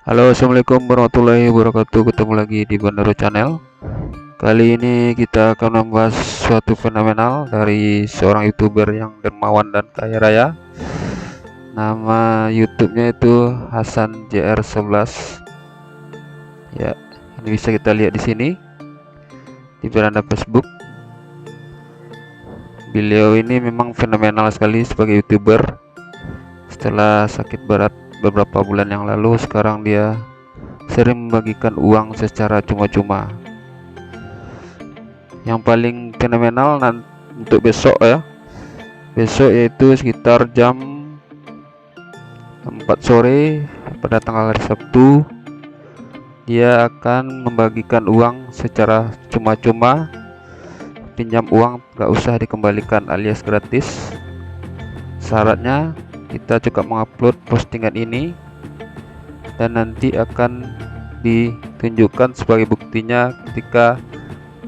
Halo, assalamualaikum warahmatullahi wabarakatuh. Ketemu lagi di Bandaro Channel. Kali ini kita akan membahas suatu fenomenal dari seorang youtuber yang dermawan dan kaya raya. Nama YouTube-nya itu Hasan JR11. Ya, ini bisa kita lihat di sini di beranda Facebook. Beliau ini memang fenomenal sekali sebagai youtuber. Setelah sakit berat beberapa bulan yang lalu, sekarang dia sering membagikan uang secara cuma-cuma. Yang paling fenomenal untuk besok ya, besok yaitu sekitar jam 4 sore pada tanggal hari Sabtu, dia akan membagikan uang secara cuma-cuma. Pinjam uang gak usah dikembalikan alias gratis. Syaratnya kita cukup mengupload postingan ini dan nanti akan ditunjukkan sebagai buktinya ketika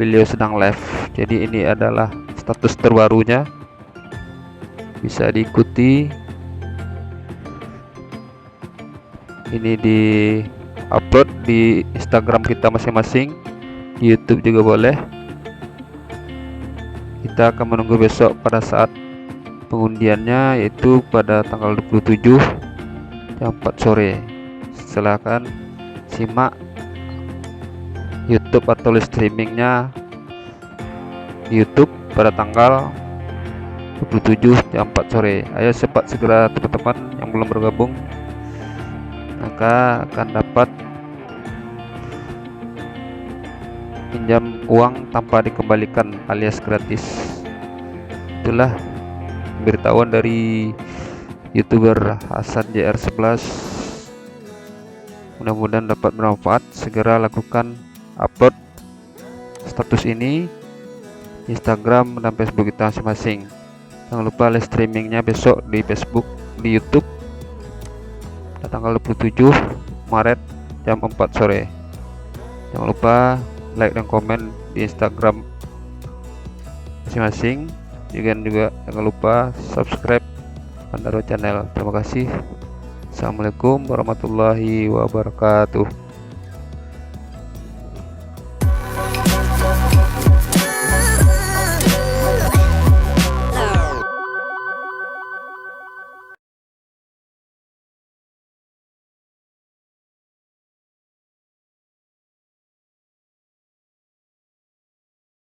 beliau sedang live. Jadi ini adalah status terbarunya, bisa diikuti. Ini di upload di Instagram kita masing-masing, di YouTube juga boleh. Kita akan menunggu besok pada saat pengundiannya, yaitu pada tanggal 27 jam 4 sore. Silahkan simak YouTube atau live streamingnya di YouTube pada tanggal 27 jam 4 sore. Ayo cepat segera teman-teman yang belum bergabung, maka akan dapat pinjam uang tanpa dikembalikan alias gratis. Itulah pemberitahuan dari YouTuber Hasan JR11. Mudah-mudahan dapat bermanfaat. Segera lakukan upload status ini di Instagram dan Facebook kita masing-masing. Jangan lupa live streamingnya besok di Facebook, di YouTube pada tanggal 27 Maret jam 4 sore. Jangan lupa like dan komen di Instagram masing-masing. Juga jangan lupa subscribe Bandaro Channel. Terima kasih. Assalamualaikum warahmatullahi wabarakatuh.